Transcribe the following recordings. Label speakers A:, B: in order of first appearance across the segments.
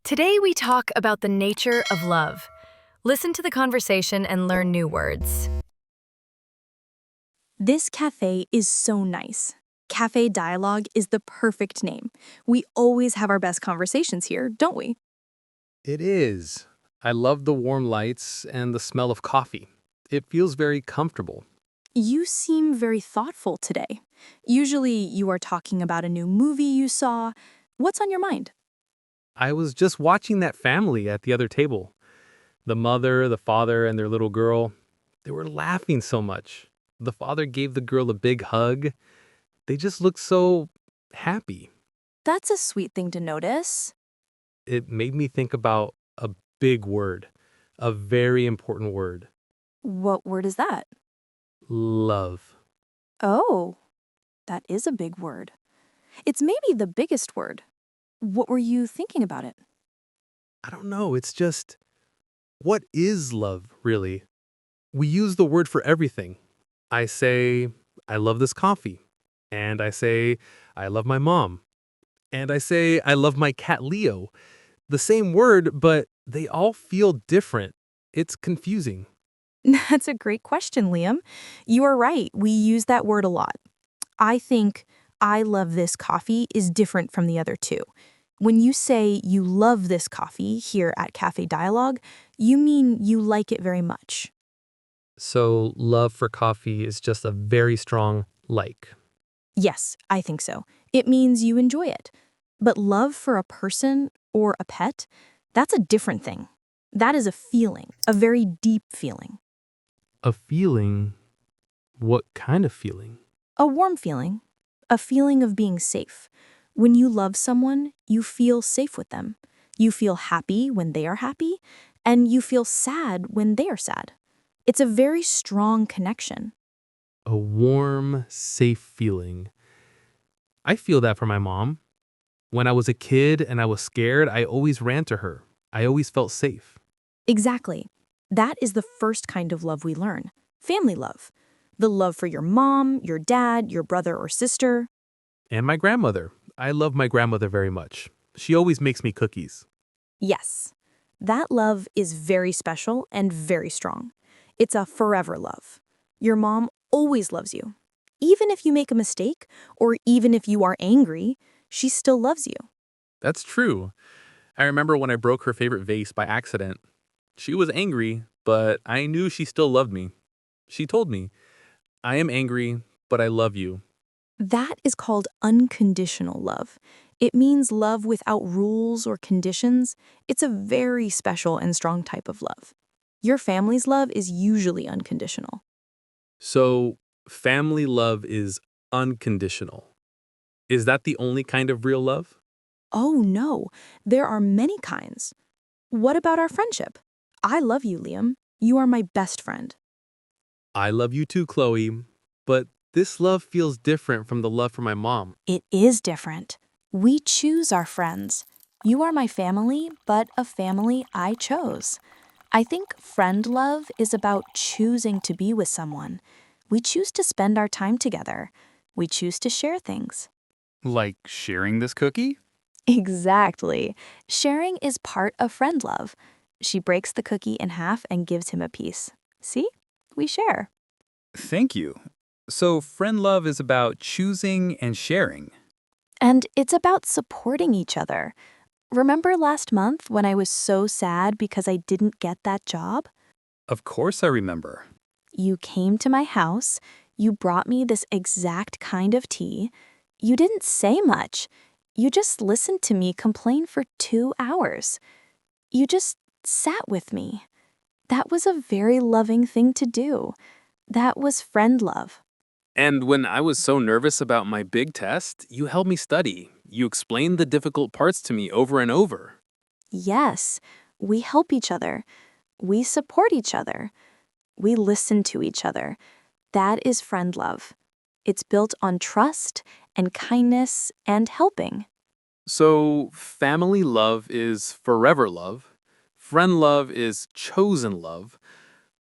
A: Today we talk about the nature of love. Listen to the conversation and learn new words.
B: This cafe is so nice. Cafe Dialogue is the perfect name. We always have our best conversations here, don't we?
C: It is. I love the warm lights and the smell of coffee. It feels very comfortable.
B: You seem very thoughtful today. Usually you are talking about a new movie you saw. What's on your mind?
C: I was just watching that family at the other table. The mother, the father, and their little girl. They were laughing so much. The father gave the girl a big hug. They just looked so happy.
B: That's a sweet thing to notice.
C: It made me think about a big word, a very important word:
B: What word is that?
C: love.
B: Oh, that is a big word. It's maybe the biggest word. What were you thinking about it?
C: I don't know. It's just, what is love, really? We use the word for everything. I say, I love this coffee. And I say, I love my mom. And I say, I love my cat Leo. The same word, but they all feel different. It's confusing.
B: That's a great question, Liam. You are right. We use that word a lot. I think I love this coffee is different from the other two. When you say you love this coffee here at Cafe Dialogue, you mean you like it very much.
C: So, love for coffee is just a very strong like.
B: Yes, I think so. It means you enjoy it. But love for a person or a pet, that's a different thing. That is a feeling, a very deep feeling.
C: A feeling? What kind of feeling?
B: A warm feeling, a feeling of being safe. When you love someone, you feel safe with them. You feel happy when they are happy, and you feel sad when they are sad. It's a very strong connection.
C: A warm, safe feeling. I feel that for my mom. When I was a kid and I was scared, I always ran to her. I always felt safe.
B: Exactly. That is the first kind of love we learn. Family love. The love for your mom, your dad, your brother or sister.
C: And my grandmother. I love my grandmother very much. She always makes me cookies.
B: Yes. That love is very special and very strong. It's a forever love. Your mom always loves you. Even if you make a mistake, or even if you are angry, she still loves you.
C: That's true. I remember when I broke her favorite vase by accident. She was angry, but I knew she still loved me. She told me, I am angry, but I love you.
B: That is called unconditional love. It means love without rules or conditions. It's a very special and strong type of love. Your family's love is usually unconditional.
C: So, family love is unconditional. Is that the only kind of real love?
B: Oh no, there are many kinds. What about our friendship? I love you, Liam. You are my best friend.
C: I love you too, Chloe, but this love feels different from the love for my mom.
B: It is different. We choose our friends. You are my family, but a family I chose. I think friend love is about choosing to be with someone. We choose to spend our time together. We choose to share things.
D: Like sharing this cookie?
B: Exactly. Sharing is part of friend love. She breaks the cookie in half and gives him a piece. See? We share.
D: Thank you. So, friend love is about choosing and sharing.
B: And it's about supporting each other. Remember last month when I was so sad because I didn't get that job?
D: Of course, I remember.
B: You came to my house, you brought me this exact kind of tea. You didn't say much. You just listened to me complain for 2 hours. You just sat with me. That was a very loving thing to do. That was friend love.
C: And when I was so nervous about my big test, you helped me study. You explained the difficult parts to me over and over.
B: Yes, we help each other. We support each other. We listen to each other. That is friend love. It's built on trust and kindness and helping.
C: So, family love is forever love. Friend love is chosen love.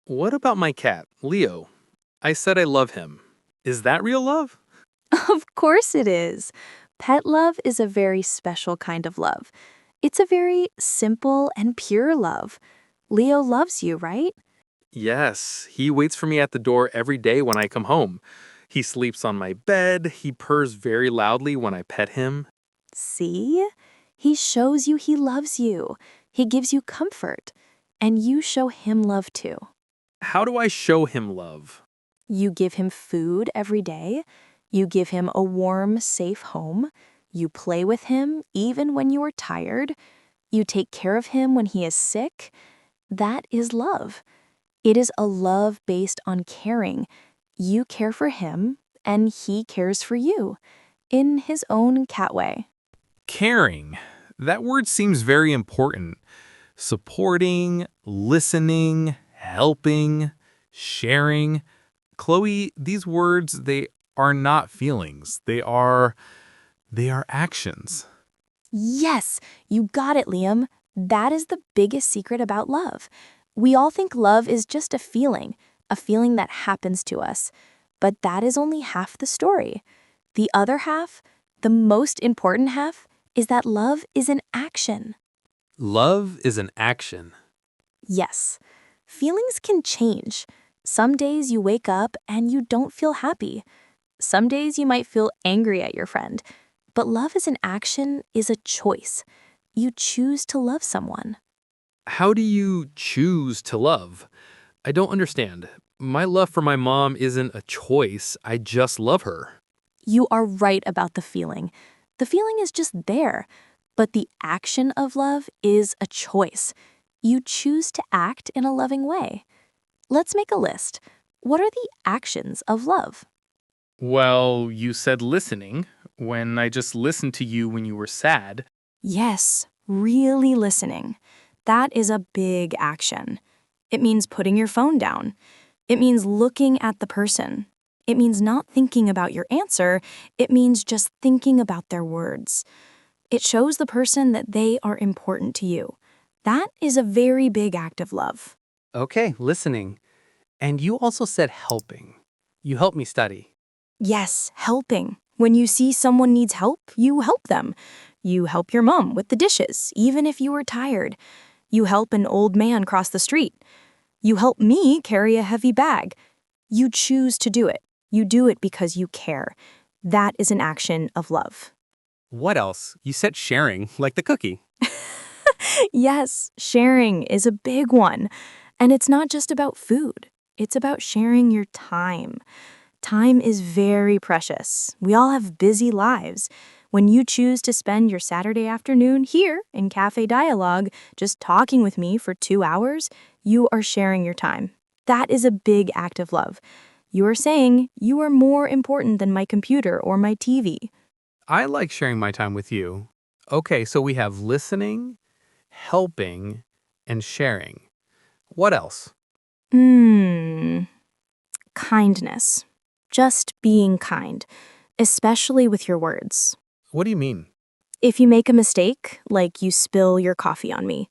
C: What about my cat, Leo? I said I love him. Is that real love?
B: Of course it is. Pet love is a very special kind of love. It's a very simple and pure love. Leo loves you, right?
C: Yes, he waits for me at the door every day when I come home. He sleeps on my bed. He purrs very loudly when I pet him.
B: See? He shows you he loves you. He gives you comfort. And you show him love too.
C: How do I show him love?
B: You give him food every day. You give him a warm, safe home. You play with him even when you are tired. You take care of him when he is sick. That is love. It is a love based on caring. You care for him, and he cares for you, in his own cat way.
D: Caring. That word seems very important. Supporting, listening, helping, sharing. Chloe, these words, they are not feelings. They are actions.
B: Yes, you got it, Liam. That is the biggest secret about love. We all think love is just a feeling that happens to us. But that is only half the story. The other half, the most important half, is that love is an action.
C: Love is an action.
B: Yes, feelings can change. Some days you wake up and you don't feel happy. Some days you might feel angry at your friend. But love as an action is a choice. You choose to love someone.
C: How do you choose to love? I don't understand. My love for my mom isn't a choice. I just love her.
B: You are right about the feeling. The feeling is just there. But the action of love is a choice. You choose to act in a loving way. Let's make a list. What are the actions of love?
D: Well, you said listening. When I just listened to you when you were sad.
B: Yes, really listening. That is a big action. It means putting your phone down. It means looking at the person. It means not thinking about your answer. It means just thinking about their words. It shows the person that they are important to you. That is a very big act of love.
E: Okay, listening. And you also said helping. You helped me study.
B: Yes, helping. When you see someone needs help, you help them. You help your mom with the dishes, even if you are tired. You help an old man cross the street. You help me carry a heavy bag. You choose to do it. You do it because you care. That is an action of love.
E: What else? You said sharing, like the cookie.
B: Yes, sharing is a big one. And it's not just about food. It's about sharing your time. Time is very precious. We all have busy lives. When you choose to spend your Saturday afternoon here in Cafe Dialogue, just talking with me for 2 hours, you are sharing your time. That is a big act of love. You are saying you are more important than my computer or my TV.
C: I like sharing my time with you. Okay, so we have listening, helping, and sharing. What else?
B: Kindness. Just being kind, especially with your words.
C: What do you mean?
B: If you make a mistake, like you spill your coffee on me,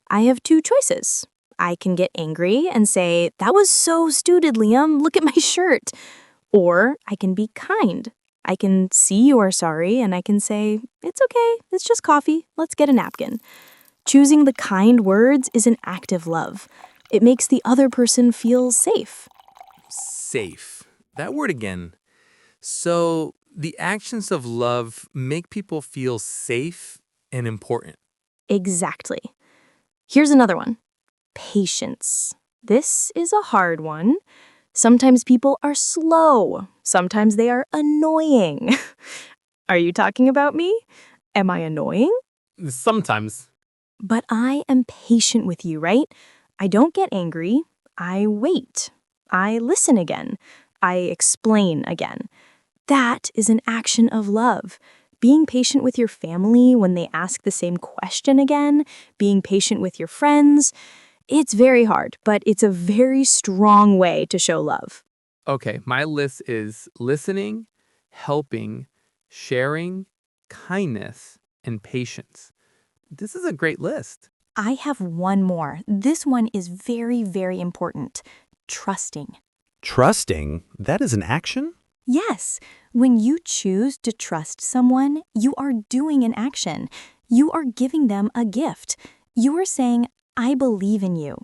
B: I have 2 choices. I can get angry and say, "That was so stupid, Liam, look at my shirt." Or I can be kind. I can see you are sorry and I can say, "It's okay, it's just coffee, let's get a napkin." Choosing the kind words is an act of love. It makes the other person feel safe.
C: Safe. That word again. So, the actions of love make people feel safe and important.
B: Exactly. Here's another one. Patience. This is a hard one. Sometimes people are slow. Sometimes they are annoying. Are you talking about me? Am I annoying?
C: Sometimes.
B: But I am patient with you, right? I don't get angry. I wait. I listen again. I explain again. That is an action of love. Being patient with your family when they ask the same question again, being patient with your friends. It's very hard, but it's a very strong way to show love.
C: Okay, my list is listening, helping, sharing, kindness, and patience. This is a great list.
B: I have one more. This one is very, very important. Trusting.
F: Trusting? That is an action?
B: Yes, when you choose to trust someone, you are doing an action. You are giving them a gift. You are saying, I believe in you.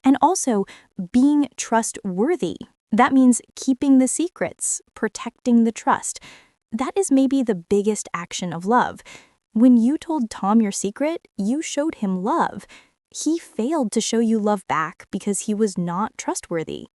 B: And also, being trustworthy. That means keeping the secrets, protecting the trust. That is maybe the biggest action of love. When you told Tom your secret, you showed him love. He failed to show you love back because he was not trustworthy.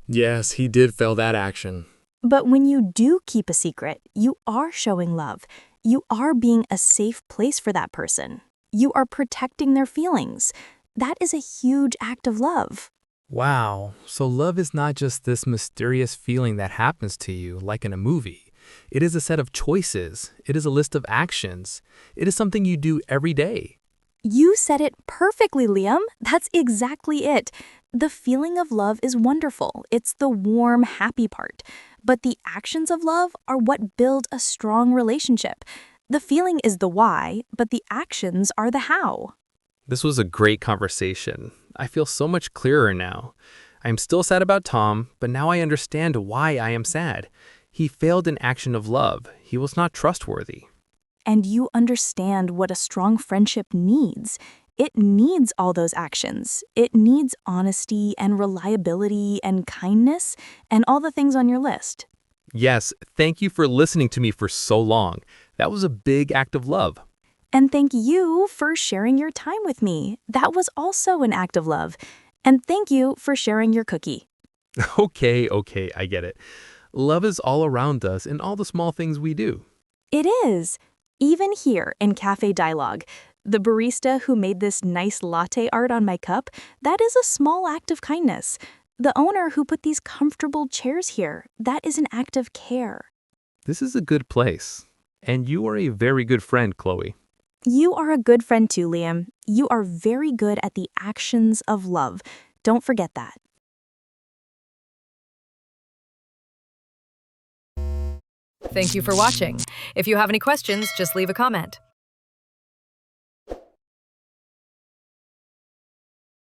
G: Yes, he did fail that action.
B: But when you do keep a secret, you are showing love. You are being a safe place for that person. You are protecting their feelings. That is a huge act of love.
C: Wow, so love is not just this mysterious feeling that happens to you like in a movie. It is a set of choices. It is a list of actions. It is something you do every day.
B: You said it perfectly, Liam. That's exactly it. The feeling of love is wonderful. It's the warm, happy part. But the actions of love are what build a strong relationship. The feeling is the why, but the actions are the how.
C: This was a great conversation. I feel so much clearer now. I am still sad about Tom, but now I understand why I am sad. He failed in action of love. He was not trustworthy.
B: And you understand what a strong friendship needs. It needs all those actions. It needs honesty and reliability and kindness and all the things on your list.
C: Yes, thank you for listening to me for so long. That was a big act of love.
B: And thank you for sharing your time with me. That was also an act of love. And thank you for sharing your cookie.
C: Okay, I get it. Love is all around us in all the small things we do.
B: It is. Even here in Cafe Dialogue, the barista who made this nice latte art on my cup, that is a small act of kindness. The owner who put these comfortable chairs here, that is an act of care.
C: This is a good place. And you are a very good friend, Chloe.
B: You are a good friend too, Liam. You are very good at the actions of love. Don't forget that.
A: Thank you for watching. If you have any questions, just leave a comment.